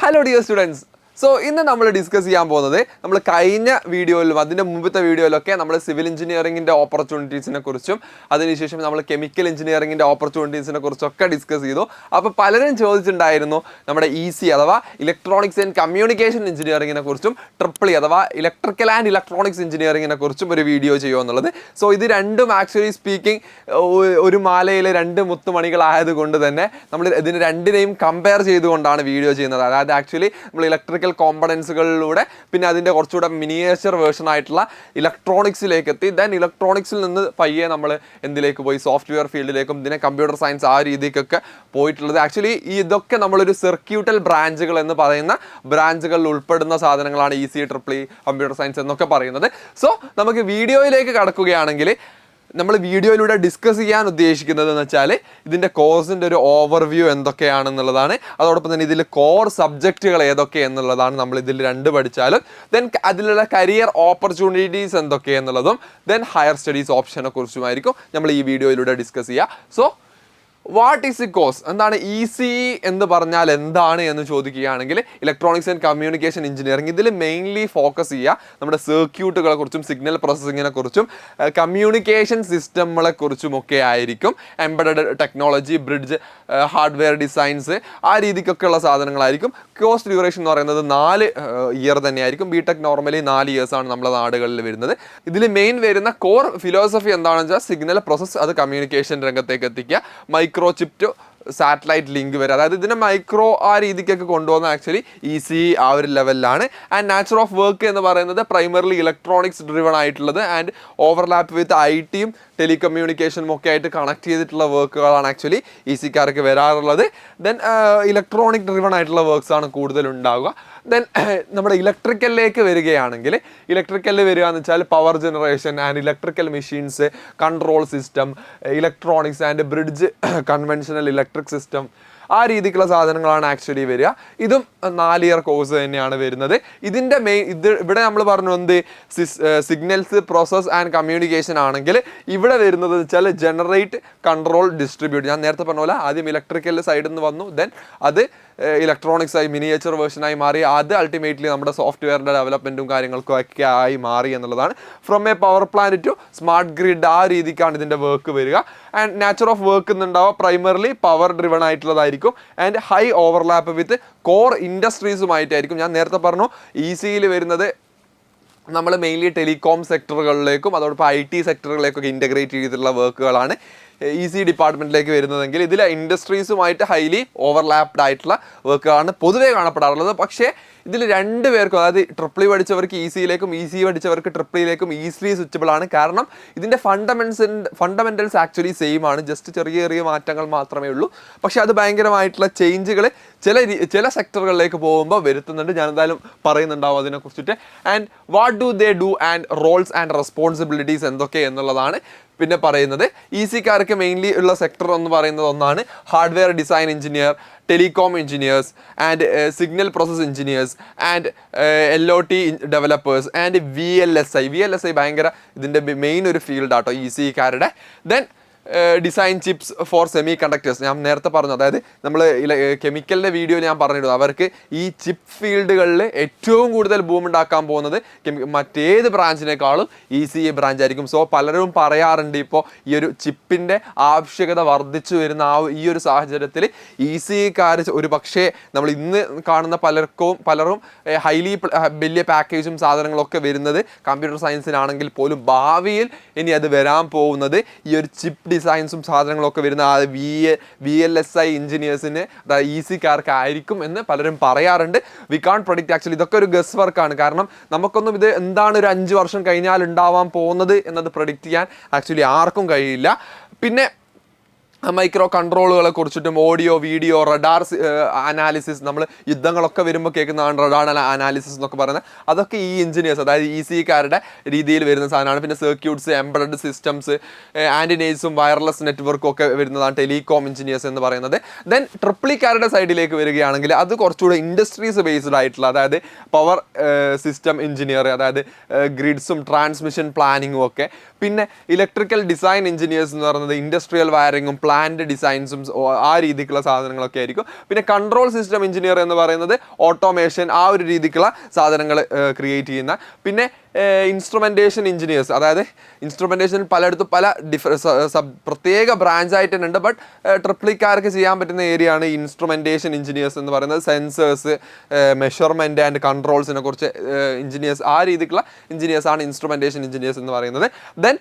Hello dear students. So, ഇന്ന് നമ്മൾ discuss ചെയ്യാൻ പോകുന്നത് നമ്മൾ കഴിഞ്ഞ വീഡിയോയിലും അതിന്റെ മുമ്പത്തെ വീഡിയോയിലൊക്കെ നമ്മൾ സിവിൽ എഞ്ചിനീയറിംഗിന്റെ ഓപ്പർച്യൂണിറ്റീസിനെ കുറിച്ചും അതിനുശേഷം നമ്മൾ കെമിക്കൽ എഞ്ചിനീയറിംഗിന്റെ ഓപ്പർച്യൂണിറ്റീസിനെ കുറിച്ചൊക്കെ ഡിസ്കസ് ചെയ്തു. അപ്പോൾ പലരും ചോദിച്ചിട്ടുണ്ടായിരുന്നു നമ്മുടെ EC അഥവാ ഇലക്ട്രോണിക്സ് ആൻഡ് കമ്മ്യൂണിക്കേഷൻ എഞ്ചിനീയറിംഗിനെ കുറിച്ചും ട്രിപ്പിൾ അഥവാ ഇലക്ട്രിക്കൽ ആൻഡ് ഇലക്ട്രോണിക്സ് എഞ്ചിനീയറിംഗിനെ കുറിച്ചും ഒരു വീഡിയോ ചെയ്യുക എന്നുള്ളത്. സോ ഇത് രണ്ടും ആക്ച്വലി സ്പീക്കിംഗ് ഒരു മാലയിലെ രണ്ട് മുത്തുമണികളായതുകൊണ്ട് തന്നെ നമ്മൾ ഇതിന് രണ്ടിനെയും കമ്പയർ ചെയ്തുകൊണ്ടാണ് വീഡിയോ ചെയ്യുന്നത്. അതായത് ആക്ച്വലി നമ്മൾ ഇലക്ട്രിക്കൽ കോമ്പണൻസുകളിലൂടെ പിന്നെ അതിൻ്റെ കുറച്ചുകൂടെ മിനിയേച്ചർ വേർഷൻ ആയിട്ടുള്ള ഇലക്ട്രോണിക്സിലേക്ക് എത്തി. ദെൻ ഇലക്ട്രോണിക്സിൽ നിന്ന് പയ്യെ നമ്മൾ എന്തിലേക്ക് പോയി, സോഫ്റ്റ്വെയർ ഫീൽഡിലേക്കും പിന്നെ കമ്പ്യൂട്ടർ സയൻസ് ആ രീതിക്കൊക്കെ പോയിട്ടുള്ളത്. ആക്ച്വലി ഇതൊക്കെ നമ്മളൊരു സർക്യൂട്ടൽ ബ്രാഞ്ചുകൾ എന്ന് പറയുന്ന ബ്രാഞ്ചുകളിൽ ഉൾപ്പെടുന്ന സാധനങ്ങളാണ് EC, ട്രിപ്പിൾ കമ്പ്യൂട്ടർ സയൻസ് എന്നൊക്കെ പറയുന്നത്. സോ നമുക്ക് വീഡിയോയിലേക്ക് കടക്കുകയാണെങ്കിൽ നമ്മൾ വീഡിയോയിലൂടെ ഡിസ്കസ് ചെയ്യാൻ ഉദ്ദേശിക്കുന്നത് എന്ന് വെച്ചാൽ ഇതിൻ്റെ കോഴ്സിൻ്റെ ഒരു ഓവർവ്യൂ എന്തൊക്കെയാണെന്നുള്ളതാണ്. അതോടൊപ്പം തന്നെ ഇതിൽ കോർ സബ്ജക്റ്റുകൾ ഏതൊക്കെ എന്നുള്ളതാണ് നമ്മൾ ഇതിൽ രണ്ട് പഠിച്ചാലും. ദെൻ അതിലുള്ള കരിയർ ഓപ്പർച്യൂണിറ്റീസ് എന്തൊക്കെയെന്നുള്ളതും ദെൻ ഹയർ സ്റ്റഡീസ് ഓപ്ഷനെ കുറിച്ചുമായിരിക്കും നമ്മൾ ഈ വീഡിയോയിലൂടെ ഡിസ്കസ് ചെയ്യുക. So what is the course, എന്താണ് EC എന്ന് പറഞ്ഞാൽ എന്താണ് എന്ന് ചോദിക്കുകയാണെങ്കിൽ ഇലക്ട്രോണിക്സ് ആൻഡ് കമ്മ്യൂണിക്കേഷൻ എഞ്ചിനീയറിംഗ് ഇതിൽ മെയിൻലി ഫോക്കസ് ചെയ്യുക നമ്മുടെ സർക്യൂട്ടുകളെ കുറിച്ചും സിഗ്നൽ പ്രോസസ്സിങ്ങിനെ കുറിച്ചും കമ്മ്യൂണിക്കേഷൻ സിസ്റ്റങ്ങളെ കുറിച്ചും ഒക്കെ ആയിരിക്കും. Embedded technology, bridge, hardware designs ആ രീതിക്കൊക്കെയുള്ള സാധനങ്ങളായിരിക്കും. കോഴ്സ് ഡ്യൂറേഷൻ എന്ന് പറയുന്നത് 4 ഇയർ തന്നെയായിരിക്കും. BTech നോർമലി 4 ഇയേഴ്സാണ് നമ്മുടെ നാടുകളിൽ വരുന്നത്. ഇതിൽ മെയിൻ വരുന്ന കോർ ഫിലോസഫി എന്താണെന്ന് വെച്ചാൽ സിഗ്നൽ പ്രോസസ്സ് അത് കമ്മ്യൂണിക്കേഷൻ രംഗത്തേക്ക് എത്തിക്കുക. Microchip to satellite link വരെ, അതായത് ഇതിനെ മൈക്രോ ആ രീതിക്കൊക്കെ കൊണ്ടുപോകുന്ന ആക്ച്വലി EC ആ ഒരു ലെവലിലാണ്. ആൻഡ് നാച്ചർ ഓഫ് വർക്ക് എന്ന് പറയുന്നത് പ്രൈമറിലി ഇലക്ട്രോണിക്സ് ഡ്രിവൺ ആയിട്ടുള്ളത് ആൻഡ് ഓവർലാപ്പ് വിത്ത് IT-യും ടെലികമ്മ്യൂണിക്കേഷനും ഒക്കെ ആയിട്ട് കണക്ട് ചെയ്തിട്ടുള്ള വർക്കുകളാണ് ആക്ച്വലി EC-ക്കാർക്ക് വരാറുള്ളത്. ദെൻ ഇലക്ട്രോണിക് ഡ്രിവൺ ആയിട്ടുള്ള വർക്ക്സ് ആണ് കൂടുതൽ ഉണ്ടാവുക. ദെൻ നമ്മുടെ ഇലക്ട്രിക്കലിലേക്ക് വരികയാണെങ്കിൽ ഇലക്ട്രിക്കലിൽ വരിക എന്ന് വെച്ചാൽ power generation and electrical machines, control system, electronics and bridge, conventional electric system ആ രീതിക്കുള്ള സാധനങ്ങളാണ് ആക്ച്വലി വരിക. ഇതും 4 ഇയർ കോഴ്സ് തന്നെയാണ് വരുന്നത്. ഇതിൻ്റെ ഇവിടെ നമ്മൾ പറഞ്ഞു എന്ത് സിഗ്നൽസ് പ്രോസസ് ആൻഡ് കമ്മ്യൂണിക്കേഷൻ ആണെങ്കിൽ ഇവിടെ വരുന്നത് വെച്ചാൽ ജനറേറ്റ്, കൺട്രോൾ, ഡിസ്ട്രിബ്യൂട്ട്. ഞാൻ നേരത്തെ പറഞ്ഞ പോലെ ആദ്യം ഇലക്ട്രിക്കൽ സൈഡിൽ നിന്ന് വന്നു, ദെൻ അത് ഇലക്ട്രോണിക്സ് ആയി മിനിയേച്ചർ വേർഷനായി മാറി, അത് അൾട്ടിമേറ്റ്ലി നമ്മുടെ സോഫ്റ്റ്വെയറിൻ്റെ ഡെവലപ്മെൻറ്റും കാര്യങ്ങൾക്കും ഒക്കെ ആയി മാറി എന്നുള്ളതാണ്. From a power plant to smart grid ആ രീതിക്കാണ് ഇതിൻ്റെ വർക്ക് വരിക. ആൻഡ് നാച്ചർ ഓഫ് വർക്ക് എന്നുണ്ടാവുക പ്രൈമറിലി പവർ ഡ്രിവൺ ആയിട്ടുള്ളതായിരിക്കും and high overlap with core ഇൻഡസ്ട്രീസുമായിട്ടായിരിക്കും. ഞാൻ നേരത്തെ പറഞ്ഞു EC-യിൽ വരുന്നത് നമ്മൾ മെയിൻലി ടെലികോം സെക്ടറുകളിലേക്കും അതോടൊപ്പം IT സെക്ടറുകളിലേക്കൊക്കെ ഇൻ്റഗ്രേറ്റ് ചെയ്തിട്ടുള്ള വർക്കുകളാണ് EC ഡിപ്പാർട്ട്മെൻറ്റിലേക്ക് വരുന്നതെങ്കിൽ ഇതിൽ ഇൻഡസ്ട്രീസുമായിട്ട് ഹൈലി ഓവർലാപ്ഡ് ആയിട്ടുള്ള വർക്കുകളാണ് പൊതുവേ കാണപ്പെടാറുള്ളത്. പക്ഷേ ഇതിൽ 2 പേർക്കും, അതായത് ട്രിപ്പിൾ പഠിച്ചവർക്ക് EC-യിലേക്കും EC പഠിച്ചവർക്ക് ട്രിപ്പിളിലേക്കും ഈസിലി സ്വിച്ചബിൾ ആണ്. കാരണം ഇതിൻ്റെ ഫണ്ടമെൻറ്റൽസ് ആക്ച്വലി സെയിം ആണ്, ജസ്റ്റ് ചെറിയ ചെറിയ മാറ്റങ്ങൾ മാത്രമേ ഉള്ളൂ. പക്ഷേ അത് ഭയങ്കരമായിട്ടുള്ള ചേഞ്ചുകൾ ചില സെക്ടറുകളിലേക്ക് പോകുമ്പോൾ വരുത്തുന്നുണ്ട്. ഞാൻ എന്തായാലും പറയുന്നുണ്ടാവും അതിനെക്കുറിച്ചിട്ട്. And what do they do and roles and responsibilities എന്തൊക്കെ എന്നുള്ളതാണ് പിന്നെ പറയുന്നത്. EC-ക്കാർക്ക് മെയിൻലി ഉള്ള സെക്ടർ എന്ന് പറയുന്നത് ഒന്നാണ് hardware design engineer, telecom engineers and signal process engineers and LOT developers and VLSI ഭയങ്കര ഇതിൻ്റെ മെയിൻ ഒരു ഫീൽഡാട്ടോ EC-ക്കാരുടെ. Then design chips for semiconductors. ഞാൻ നേരത്തെ പറഞ്ഞു, അതായത് നമ്മൾ കെമിക്കലിൻ്റെ വീഡിയോ ഞാൻ പറഞ്ഞിരുന്നു, അവർക്ക് ഈ ചിപ്പ് ഫീൽഡുകളിൽ ഏറ്റവും കൂടുതൽ ബൂം ഉണ്ടാക്കാൻ പോകുന്നത് മറ്റേത് ബ്രാഞ്ചിനേക്കാളും EC ബ്രാഞ്ച് ആയിരിക്കും. സോ പലരും പറയാറുണ്ട് ഇപ്പോൾ ഈ ഒരു ചിപ്പിൻ്റെ ആവശ്യകത വർദ്ധിച്ചു വരുന്ന ഈ ഒരു സാഹചര്യത്തിൽ EC-ക്കാർ ഒരു പക്ഷേ നമ്മൾ ഇന്ന് കാണുന്ന പലരും ഹൈലി വലിയ പാക്കേജും സാധനങ്ങളൊക്കെ വരുന്നത് കമ്പ്യൂട്ടർ സയൻസിനാണെങ്കിൽ പോലും ഭാവിയിൽ ഇനി അത് വരാൻ പോകുന്നത് ഈ ഒരു ചിപ്പ് ഡിസൈൻസും സാധനങ്ങളൊക്കെ വരുന്ന ആ VLSI എഞ്ചിനീയേഴ്സിന് EC-ക്കാർക്ക് ആയിരിക്കും എന്ന് പലരും പറയാറുണ്ട്. വി കാൺ പ്രഡിക്റ്റ്. ആക്ച്വലി ഇതൊക്കെ ഒരു ഗസ് വർക്കാണ്. കാരണം നമുക്കൊന്നും ഇത് എന്താണ് ഒരു 5 വർഷം കഴിഞ്ഞാൽ ഉണ്ടാവാൻ പോകുന്നത് എന്നത് പ്രഡിക്റ്റ് ചെയ്യാൻ ആക്ച്വലി ആർക്കും കഴിയില്ല. പിന്നെ മൈക്രോ കൺട്രോളുകളെ കുറിച്ചിട്ടും ഓഡിയോ, വീഡിയോ, റഡാർ അനാലിസിസ്, നമ്മൾ യുദ്ധങ്ങളൊക്കെ വരുമ്പോൾ കേൾക്കുന്നതാണ് റഡാർ അനാലിസിസ് എന്നൊക്കെ പറയുന്നത്. അതൊക്കെ ഈ എഞ്ചിനീയേഴ്സ്, അതായത് EC-ക്കാരുടെ രീതിയിൽ വരുന്ന സാധനമാണ്. പിന്നെ സർക്യൂട്ട്സ്, എംബഡഡ് സിസ്റ്റംസ്, ആൻറ്റിനേസും വയർലെസ് നെറ്റ്വർക്കും ഒക്കെ വരുന്നതാണ് ടെലികോം എഞ്ചിനീയേഴ്സ് എന്ന് പറയുന്നത്. ദെൻ ട്രിപ്പിളിക്കാരുടെ സൈഡിലേക്ക് വരികയാണെങ്കിൽ അത് കുറച്ചുകൂടെ ഇൻഡസ്ട്രീസ് ബേസ്ഡ് ആയിട്ടുള്ള, അതായത് പവർ സിസ്റ്റം എഞ്ചിനീയർ, അതായത് ഗ്രിഡ്സും ട്രാൻസ്മിഷൻ പ്ലാനിങ്ങും ഒക്കെ. പിന്നെ ഇലക്ട്രിക്കൽ ഡിസൈൻ എഞ്ചിനീയേഴ്സ് എന്ന് പറയുന്നത് ഇൻഡസ്ട്രിയൽ വയറിങ്ങും പ്ലാന്റ് ഡിസൈൻസും ആ രീതിക്കുള്ള സാധനങ്ങളൊക്കെ ആയിരിക്കും. പിന്നെ കൺട്രോൾ സിസ്റ്റം എഞ്ചിനീയർ എന്ന് പറയുന്നത് ഓട്ടോമേഷൻ ആ ഒരു രീതിക്കുള്ള സാധനങ്ങൾ ക്രിയേറ്റ് ചെയ്യുന്ന. പിന്നെ ഇൻസ്ട്രുമെൻറ്റേഷൻ എഞ്ചിനീയേഴ്സ്, അതായത് ഇൻസ്ട്രുമെൻറ്റേഷനിൽ പലയിടത്തും പല പ്രത്യേക ബ്രാഞ്ചായിട്ട് തന്നെ ഉണ്ട്. ബട്ട് ട്രിപ്പിളിക്കാർക്ക് ചെയ്യാൻ പറ്റുന്ന ഏരിയ ആണ് ഇൻസ്ട്രുമെൻറ്റേഷൻ എഞ്ചിനീയേഴ്സ് എന്ന് പറയുന്നത്. സെൻസേഴ്സ്, മെഷർമെൻറ്റ് ആൻഡ് കൺട്രോൾസിനെ കുറിച്ച് എഞ്ചിനീയേഴ്സ്, ആ രീതിക്കുള്ള എഞ്ചിനീയേഴ്സാണ് ഇൻസ്ട്രുമെൻറ്റേഷൻ എഞ്ചിനീയേഴ്സ് എന്ന് പറയുന്നത്. ദെൻ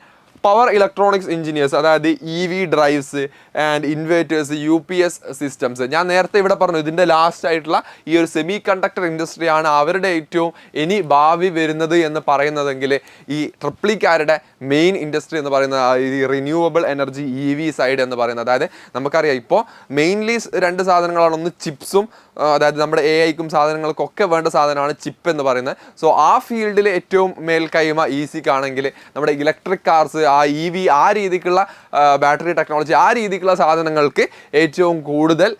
പവർ ഇലക്ട്രോണിക്സ് എഞ്ചിനീയേഴ്സ്, അതായത് EV drives and inverters, UPS systems. ഞാൻ നേരത്തെ ഇവിടെ പറഞ്ഞു ഇതിൻ്റെ ലാസ്റ്റ് ആയിട്ടുള്ള ഈ ഒരു സെമി കണ്ടക്ടർ ഇൻഡസ്ട്രിയാണ് അവരുടെ ഏറ്റവും ഇനി ഭാവി വരുന്നത് എന്ന് പറയുന്നതെങ്കിൽ ഈ ട്രിപ്പിളിക്കാരുടെ മെയിൻ ഇൻഡസ്ട്രി എന്ന് പറയുന്നത് ഈ റിന്യൂവബിൾ എനർജി EV സൈഡ് എന്ന് പറയുന്നത്. അതായത് നമുക്കറിയാം ഇപ്പോൾ മെയിൻലി രണ്ട് സാധനങ്ങളാണ്. ഒന്ന് ചിപ്സും, അതായത് നമ്മുടെ AIക്കും സാധനങ്ങൾക്കൊക്കെ വേണ്ട സാധനമാണ് ചിപ്പ് എന്ന് പറയുന്നത്. സോ ആ ഫീൽഡിൽ ഏറ്റവും മേൽക്കൈമ ഈസിക്കാണെങ്കിൽ നമ്മുടെ ഇലക്ട്രിക് കാർസ്, ആ EV ആ രീതിക്കുള്ള ബാറ്ററി ടെക്നോളജി ആ രീതിക്കുള്ള സാധനങ്ങൾക്ക് ഏറ്റവും കൂടുതൽ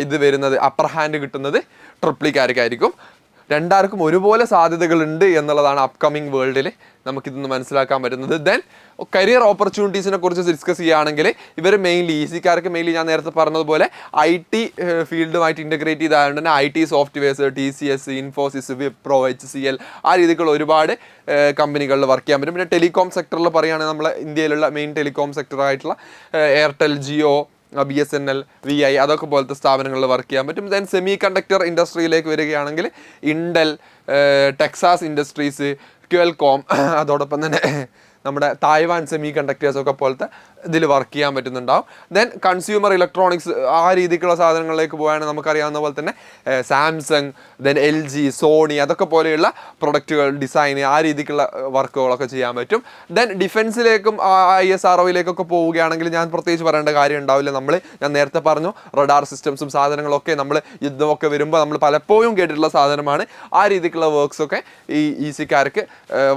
ഇത് വരുന്നത്, അപ്പർ ഹാൻഡ് കിട്ടുന്നത് ട്രിപ്പിളിക്കാർക്കായിരിക്കും. രണ്ടാർക്കും ഒരുപോലെ സാധ്യതകളുണ്ട് എന്നുള്ളതാണ് അപ്കമിങ് വേൾഡിൽ നമുക്കിതൊന്ന് മനസ്സിലാക്കാൻ പറ്റുന്നത്. ദെൻ കരിയർ ഓപ്പർച്യൂണിറ്റീസിനെ കുറിച്ച് ഡിസ്കസ് ചെയ്യുകയാണെങ്കിൽ ഇവർ മെയിൻലി ഈസിക്കാർക്ക് മെയിൻലി ഞാൻ നേരത്തെ പറഞ്ഞതുപോലെ IT ഫീൽഡുമായിട്ട് ഇൻ്റഗ്രേറ്റ് ചെയ്തായതുകൊണ്ട് തന്നെ IT softwares, TCS, Infosys, Wipro, HCL ആ രീതിക്കുള്ള ഒരുപാട് കമ്പനികളിൽ വർക്ക് ചെയ്യാൻ പറ്റും. പിന്നെ ടെലികോം സെക്ടറിൽ പറയുകയാണെങ്കിൽ നമ്മളെ ഇന്ത്യയിലുള്ള മെയിൻ ടെലികോം സെക്ടറായിട്ടുള്ള എയർടെൽ, ജിയോ, BSNL, VI അതൊക്കെ പോലത്തെ സ്ഥാപനങ്ങളിൽ വർക്ക് ചെയ്യാൻ പറ്റും. ദെൻ സെമി കണ്ടക്ടർ ഇൻഡസ്ട്രിയിലേക്ക് വരികയാണെങ്കിൽ ഇൻഡൽ, ടെക്സാസ് ഇൻഡസ്ട്രീസ്, ക്വൽകോം, അതോടൊപ്പം തന്നെ നമ്മുടെ തായ്വാൻ സെമി കണ്ടക്ടേഴ്സ് ഒക്കെ പോലത്തെ ഇതിൽ വർക്ക് ചെയ്യാൻ പറ്റുന്നുണ്ടാവും. ദെൻ കൺസ്യൂമർ ഇലക്ട്രോണിക്സ് ആ രീതിക്കുള്ള സാധനങ്ങളിലേക്ക് പോവുകയാണെങ്കിൽ നമുക്കറിയാവുന്ന പോലെ തന്നെ സാംസങ്, ദെൻ LG, സോണി അതൊക്കെ പോലെയുള്ള പ്രൊഡക്റ്റുകൾ ഡിസൈൻ ആ രീതിക്കുള്ള വർക്കുകളൊക്കെ ചെയ്യാൻ പറ്റും. ദെൻ ഡിഫൻസിലേക്കും ISROയിലേക്കൊക്കെ പോവുകയാണെങ്കിൽ ഞാൻ പ്രത്യേകിച്ച് പറയേണ്ട കാര്യം ഉണ്ടാവില്ല. ഞാൻ നേരത്തെ പറഞ്ഞു റഡാർ സിസ്റ്റംസും സാധനങ്ങളൊക്കെ നമ്മൾ യുദ്ധമൊക്കെ വരുമ്പോൾ നമ്മൾ പലപ്പോഴും കേട്ടിട്ടുള്ള സാധനമാണ്. ആ രീതിക്കുള്ള വർക്ക്സൊക്കെ ഈ ഈസിക്കാർക്ക്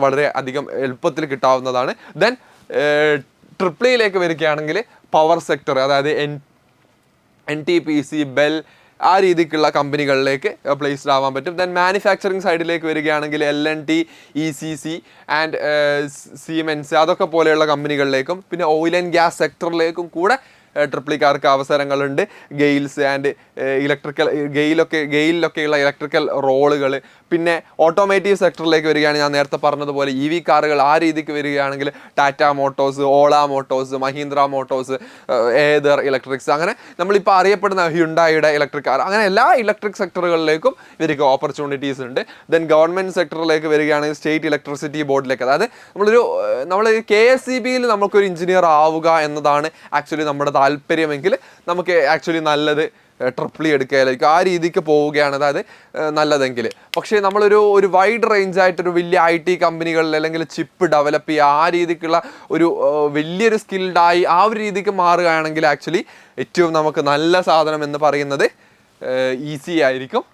വളരെ അധികം എളുപ്പത്തിൽ കിട്ടാവുന്നതാണ്. ദെൻ ട്രിപ്പിളിയിലേക്ക് വരികയാണെങ്കിൽ പവർ സെക്ടർ, അതായത് NTPC, ബെൽ ആ രീതിക്കുള്ള കമ്പനികളിലേക്ക് പ്ലേസ്ഡ് ആവാൻ പറ്റും. ദെൻ മാനുഫാക്ചറിങ് സൈഡിലേക്ക് വരികയാണെങ്കിൽ L&T, ECC ആൻഡ് സീമെൻസ് അതൊക്കെ പോലെയുള്ള കമ്പനികളിലേക്കും പിന്നെ ഓയിൽ ആൻഡ് ഗ്യാസ് സെക്ടറിലേക്കും കൂടെ ട്രിപ്പിളിക്കാർക്ക് അവസരങ്ങളുണ്ട്. ഗെയിൽസ് ആൻഡ് ഗെയിലൊക്കെയുള്ള ഇലക്ട്രിക്കൽ റോളുകൾ. പിന്നെ ഓട്ടോമേറ്റീവ് സെക്ടറിലേക്ക് വരികയാണെങ്കിൽ ഞാൻ നേരത്തെ പറഞ്ഞതുപോലെ EV കാറുകൾ ആ രീതിക്ക് വരികയാണെങ്കിൽ Tata motors, Ola motors, Mahindra motors, Ather electrics, അങ്ങനെ നമ്മളിപ്പോൾ അറിയപ്പെടുന്ന ഹ്യുണ്ടായിയുടെ ഇലക്ട്രിക് കാർ, അങ്ങനെ എല്ലാ ഇലക്ട്രിക് സെക്ടറുകളിലേക്കും ഇവർക്ക് ഓപ്പർച്യൂണിറ്റീസ് ഉണ്ട്. ദെൻ ഗവൺമെൻറ് സെക്ടറിലേക്ക് വരികയാണെങ്കിൽ സ്റ്റേറ്റ് ഇലക്ട്രിസിറ്റി ബോർഡിലേക്ക്, അതായത് നമ്മൾ KSEBയിൽ നമുക്കൊരു എഞ്ചിനീയർ ആവുക എന്നതാണ് ആക്ച്വലി നമ്മുടെ താല്പര്യമെങ്കിൽ നമുക്ക് ആക്ച്വലി നല്ലത് ട്രിപ്പിളി എടുക്കുകയായിരിക്കും. ആ രീതിക്ക് പോവുകയാണ് അതായത് നല്ലതെങ്കിൽ. പക്ഷേ ഒരു വൈഡ് റേഞ്ച് ആയിട്ടൊരു വലിയ IT കമ്പനികളിൽ അല്ലെങ്കിൽ ചിപ്പ് ഡെവലപ്പ് ചെയ്യുക ആ രീതിക്കുള്ള ഒരു വലിയൊരു സ്കിൽഡായി ആ ഒരു രീതിക്ക് മാറുകയാണെങ്കിൽ ആക്ച്വലി ഏറ്റവും നമുക്ക് നല്ല സാധനം എന്ന് പറയുന്നത് ഈസി ആയിരിക്കും.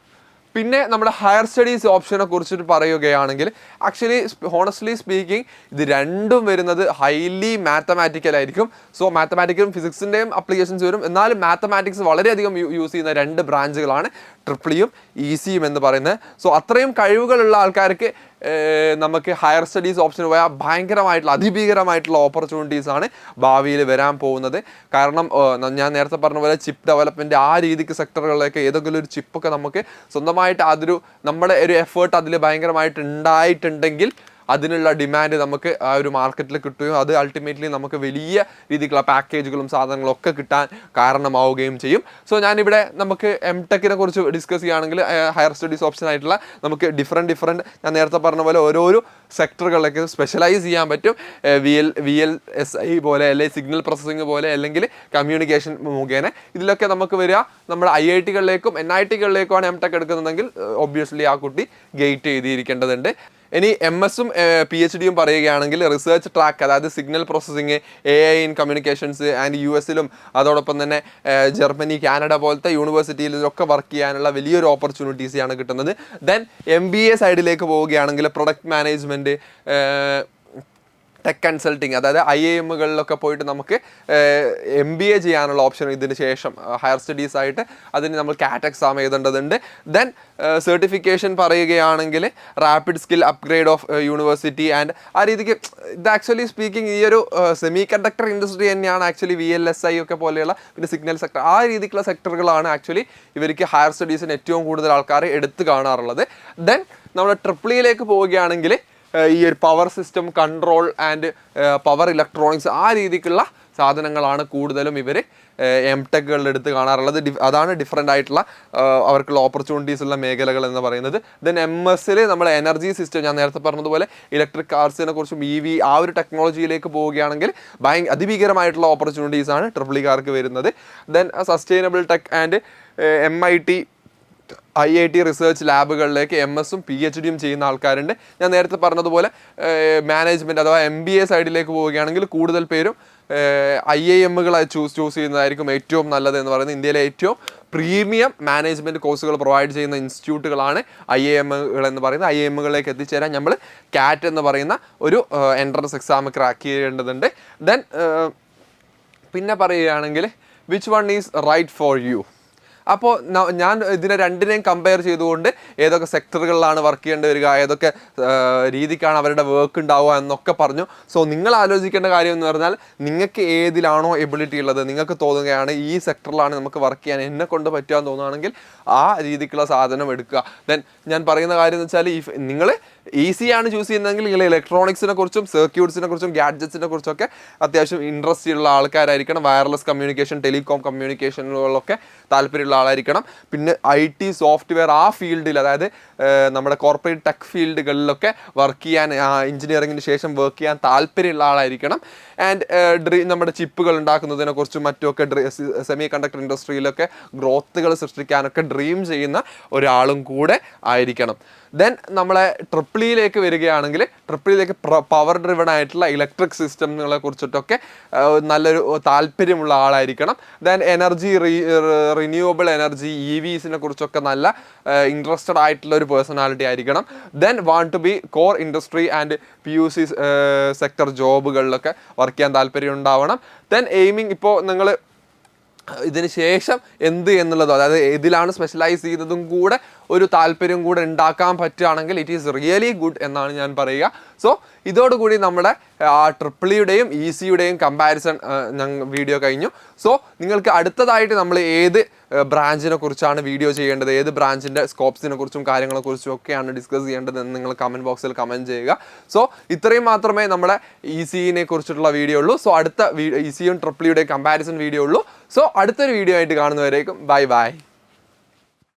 പിന്നെ നമ്മുടെ ഹയർ സ്റ്റഡീസ് ഓപ്ഷനെ കുറിച്ചിട്ട് പറയുകയാണെങ്കിൽ ആക്ച്വലി ഹോണസ്റ്റ്ലി സ്പീക്കിംഗ് ഇത് രണ്ടും വരുന്നത് ഹൈലി മാത്തമാറ്റിക്കൽ ആയിരിക്കും. സോ മാത്തമാറ്റിക്കലും ഫിസിക്സിൻ്റെയും അപ്ലിക്കേഷൻസ് വരും. എന്നാലും മാത്തമാറ്റിക്സ് വളരെയധികം യൂസ് ചെയ്യുന്ന രണ്ട് ബ്രാഞ്ചുകളാണ് ട്രിപ്പിളിയും ECയും എന്ന് പറയുന്നത്. സോ അത്രയും കഴിവുകളുള്ള ആൾക്കാർക്ക് നമുക്ക് ഹയർ സ്റ്റഡീസ് ഓപ്ഷൻ പോയാൽ ഭയങ്കരമായിട്ടുള്ള അതിഭീകരമായിട്ടുള്ള ഓപ്പർച്യൂണിറ്റീസാണ് ഭാവിയിൽ വരാൻ പോകുന്നത്. കാരണം ഞാൻ നേരത്തെ പറഞ്ഞ പോലെ ചിപ്പ് ഡെവലപ്മെൻറ്റ് ആ രീതിക്ക് സെക്ടറുകളിലേക്ക് ഏതെങ്കിലും ഒരു ചിപ്പൊക്കെ നമുക്ക് സ്വന്തമായിട്ട് നമ്മുടെ ഒരു എഫേർട്ട് അതിൽ ഭയങ്കരമായിട്ട് ഉണ്ടായിട്ടുണ്ടെങ്കിൽ അതിനുള്ള ഡിമാൻഡ് നമുക്ക് ആ ഒരു മാർക്കറ്റിൽ കിട്ടുകയും അത് അൾട്ടിമേറ്റ്ലി നമുക്ക് വലിയ രീതിക്കുള്ള പാക്കേജുകളും സാധനങ്ങളും ഒക്കെ കിട്ടാൻ കാരണമാവുകയും ചെയ്യും. സോ ഞാനിവിടെ നമുക്ക് MTechനെ കുറിച്ച് ഡിസ്കസ് ചെയ്യുകയാണെങ്കിൽ ഹയർ സ്റ്റഡീസ് ഓപ്ഷൻ ആയിട്ടുള്ള നമുക്ക് ഡിഫറെൻറ്റ് ഞാൻ നേരത്തെ പറഞ്ഞ പോലെ ഓരോരോ സെക്ടറുകളിലേക്ക് സ്പെഷ്യലൈസ് ചെയ്യാൻ പറ്റും. VLSI പോലെ അല്ലെങ്കിൽ സിഗ്നൽ പ്രോസസ്സിംഗ് പോലെ അല്ലെങ്കിൽ കമ്മ്യൂണിക്കേഷൻ മുഖേന ഇതിലൊക്കെ നമുക്ക് വരിക നമ്മുടെ IITകളിലേക്കും NITകളിലേക്കുമാണ് MTech എടുക്കുന്നതെങ്കിൽ ഒബ്വിയസ്ലി ആ കുട്ടി ഗേറ്റ് ചെയ്തിരിക്കേണ്ടതുണ്ട്. ഇനി MS-ഉം PhD-യും പറയുകയാണെങ്കിൽ റിസർച്ച് ട്രാക്ക്, അതായത് signal processing, AI in communications and US-ലും അതോടൊപ്പം തന്നെ ജർമ്മനി, കാനഡ പോലത്തെ യൂണിവേഴ്സിറ്റിയിലൊക്കെ വർക്ക് ചെയ്യാനുള്ള വലിയൊരു ഓപ്പർച്യൂണിറ്റീസാണ് കിട്ടുന്നത്. ദെൻ MBA സൈഡിലേക്ക് പോവുകയാണെങ്കിൽ പ്രൊഡക്റ്റ് മാനേജ്മെൻറ്റ്, ടെക് കൺസൾട്ടിങ്, അതായത് IIM-കളിലൊക്കെ പോയിട്ട് നമുക്ക് MBA ചെയ്യാനുള്ള ഓപ്ഷൻ ഇതിന് ശേഷം ഹയർ സ്റ്റഡീസ് ആയിട്ട് അതിന് നമ്മൾ CAT എക്സാം എഴുതേണ്ടതുണ്ട്. ദെൻ സർട്ടിഫിക്കേഷൻ പറയുകയാണെങ്കിൽ rapid skill upgrade of university and ആ രീതിക്ക് ഇത് ആക്ച്വലി സ്പീക്കിംഗ് ഈ ഒരു സെമി കണ്ടക്ടർ ഇൻഡസ്ട്രി തന്നെയാണ് ആക്ച്വലി VLSI ഒക്കെ പോലെയുള്ള പിന്നെ സിഗ്നൽ സെക്ടർ, ആ രീതിക്കുള്ള സെക്ടറുകളാണ് ആക്ച്വലി ഇവർക്ക് ഹയർ സ്റ്റഡീസിന് ഏറ്റവും കൂടുതൽ ആൾക്കാർ എടുത്ത് കാണാറുള്ളത്. ദെൻ നമ്മൾ ട്രിപ്പിളിയിലേക്ക് പോവുകയാണെങ്കിൽ ഈ ഒരു power system control and power electronics ആ രീതിക്കുള്ള സാധനങ്ങളാണ് കൂടുതലും ഇവർ MTechകളിൽ എടുത്ത് കാണാറുള്ളത്. അതാണ് ഡിഫറെൻ്റ് ആയിട്ടുള്ള അവർക്കുള്ള ഓപ്പർച്യൂണിറ്റീസ് ഉള്ള മേഖലകൾ എന്ന് പറയുന്നത്. ദെൻ MS-ൽ നമ്മൾ എനർജി സിസ്റ്റം, ഞാൻ നേരത്തെ പറഞ്ഞതുപോലെ ഇലക്ട്രിക് കാർസിനെ കുറിച്ചും EV ആ ഒരു ടെക്നോളജിയിലേക്ക് പോവുകയാണെങ്കിൽ അതിഭീകരമായിട്ടുള്ള ഓപ്പർച്യൂണിറ്റീസാണ് ട്രിപ്പിളിക്കാർക്ക് വരുന്നത്. Then sustainable tech and MIT IIT research ലാബുകളിലേക്ക് MS-ഉം PhD-യും ചെയ്യുന്ന ആൾക്കാരുണ്ട്. ഞാൻ നേരത്തെ പറഞ്ഞതുപോലെ മാനേജ്മെൻറ്റ് അഥവാ MBA സൈഡിലേക്ക് പോവുകയാണെങ്കിൽ കൂടുതൽ പേരും IIM-കൾ ചൂസ് ചെയ്യുന്നതായിരിക്കും ഏറ്റവും നല്ലത് എന്ന് പറയുന്നത്. ഇന്ത്യയിലെ ഏറ്റവും പ്രീമിയം മാനേജ്മെൻറ്റ് കോഴ്സുകൾ പ്രൊവൈഡ് ചെയ്യുന്ന ഇൻസ്റ്റിറ്റ്യൂട്ടുകളാണ് IIM-കൾ എന്ന് പറയുന്നത്. IIM-കളിലേക്ക് എത്തിച്ചേരാൻ നമ്മൾ CAT എന്ന് പറയുന്ന ഒരു എൻട്രൻസ് എക്സാം ക്രാക്ക് ചെയ്യേണ്ടതുണ്ട്. ദെൻ പിന്നെ പറയുകയാണെങ്കിൽ which one is right for you. അപ്പോൾ ഞാൻ ഇതിനെ രണ്ടിനെയും കമ്പയർ ചെയ്തുകൊണ്ട് ഏതൊക്കെ സെക്ടറുകളിലാണ് വർക്ക് ചെയ്യേണ്ടി വരിക, ഏതൊക്കെ രീതിക്കാണ് അവരുടെ വർക്ക് ഉണ്ടാവുക എന്നൊക്കെ പറഞ്ഞു. സോ നിങ്ങൾ ആലോചിക്കേണ്ട കാര്യം എന്ന് പറഞ്ഞാൽ നിങ്ങൾക്ക് ഏതിലാണോ എബിലിറ്റി ഉള്ളത്, നിങ്ങൾക്ക് തോന്നുകയാണ് ഈ സെക്ടറിലാണ് നമുക്ക് വർക്ക് ചെയ്യാൻ എന്നെ കൊണ്ട് പറ്റുകയെന്ന് തോന്നുകയാണെങ്കിൽ ആ രീതിക്കുള്ള സാധനം എടുക്കുക. ദെൻ ഞാൻ പറയുന്ന കാര്യം എന്ന് വെച്ചാൽ നിങ്ങൾ ഈസിയാണ് ചൂസ് ചെയ്യുന്നതെങ്കിൽ നിങ്ങൾ ഇലക്ട്രോണിക്സിനെ കുറിച്ചും സർക്യൂട്ട്സിനെ കുറിച്ചും ഗാഡ്ജറ്റ്സിനെ കുറിച്ചൊക്കെ അത്യാവശ്യം ഇൻട്രസ്റ്റ് ഉള്ള ആൾക്കാരായിരിക്കണം. വയർലെസ് കമ്മ്യൂണിക്കേഷൻ, ടെലികോം കമ്മ്യൂണിക്കേഷനുകളിലൊക്കെ താല്പര്യമുള്ള ആളായിരിക്കണം. പിന്നെ IT സോഫ്റ്റ്വെയർ ആ ഫീൽഡിൽ, അതായത് നമ്മുടെ കോർപ്പറേറ്റ് ടെക് ഫീൽഡുകളിലൊക്കെ വർക്ക് ചെയ്യാൻ, എഞ്ചിനീയറിംഗിന് ശേഷം വർക്ക് ചെയ്യാൻ താല്പര്യമുള്ള ആളായിരിക്കണം. ആൻഡ് നമ്മുടെ ചിപ്പുകൾ ഉണ്ടാക്കുന്നതിനെ കുറിച്ചും മറ്റുമൊക്കെ സെമി കണ്ടക്ടർ ഇൻഡസ്ട്രിയിലൊക്കെ ഗ്രോത്തുകൾ സൃഷ്ടിക്കാനൊക്കെ ഡ്രീം ചെയ്യുന്ന ഒരാളും കൂടെ ആയിരിക്കണം. ദെൻ നമ്മളെ ട്രിപ്പിളിയിലേക്ക് വരികയാണെങ്കിൽ ട്രിപ്പിളിയിലേക്ക് പവർ ഡ്രിവൺ ആയിട്ടുള്ള ഇലക്ട്രിക് സിസ്റ്റങ്ങളെ കുറിച്ചിട്ടൊക്കെ നല്ലൊരു താല്പര്യമുള്ള ആളായിരിക്കണം. ദെൻ റിന്യൂവബിൾ എനർജി EVസിനെ കുറിച്ചൊക്കെ നല്ല ഇൻട്രസ്റ്റഡ് ആയിട്ടുള്ള ഒരു പേഴ്സണാലിറ്റി ആയിരിക്കണം. Then want to be core industry and PUC sector ജോബുകളിലൊക്കെ വർക്ക് ചെയ്യാൻ താല്പര്യം ഉണ്ടാവണം. ദെൻ എയിമിങ്, ഇപ്പോൾ നിങ്ങൾ ഇതിന് ശേഷം എന്ത് എന്നുള്ളതോ, അതായത് ഇതിലാണ് സ്പെഷ്യലൈസ് ചെയ്യുന്നതും കൂടെ ഒരു താല്പര്യം കൂടെ ഉണ്ടാക്കാൻ പറ്റുകയാണെങ്കിൽ ഇറ്റ് ഈസ് റിയലി ഗുഡ് എന്നാണ് ഞാൻ പറയുക. സോ ഇതോടുകൂടി നമ്മുടെ ട്രിപ്പിളിയുടെയും ECയുടെയും കമ്പാരിസൺ വീഡിയോ കഴിഞ്ഞു. സോ നിങ്ങൾക്ക് അടുത്തതായിട്ട് നമ്മൾ ഏത് ബ്രാഞ്ചിനെ കുറിച്ചാണ് വീഡിയോ ചെയ്യേണ്ടത്, ഏത് ബ്രാഞ്ചിൻ്റെ സ്കോപ്സിനെ കുറിച്ചും കാര്യങ്ങളെക്കുറിച്ചും ഒക്കെയാണ് ഡിസ്കസ് ചെയ്യേണ്ടതെന്ന് നിങ്ങൾ കമൻറ്റ് ബോക്സിൽ കമൻറ്റ് ചെയ്യുക. സോ ഇത്രയും മാത്രമേ നമ്മുടെ ECനെ കുറിച്ചിട്ടുള്ള വീഡിയോ ഉള്ളൂ. സോ അടുത്ത ECയും ട്രിപ്പിളിയുടെയും കമ്പാരിസൺ വീഡിയോ ഉള്ളൂ. സോ അടുത്തൊരു വീഡിയോ ആയിട്ട് കാണുന്നവരേക്കും ബൈ ബൈ.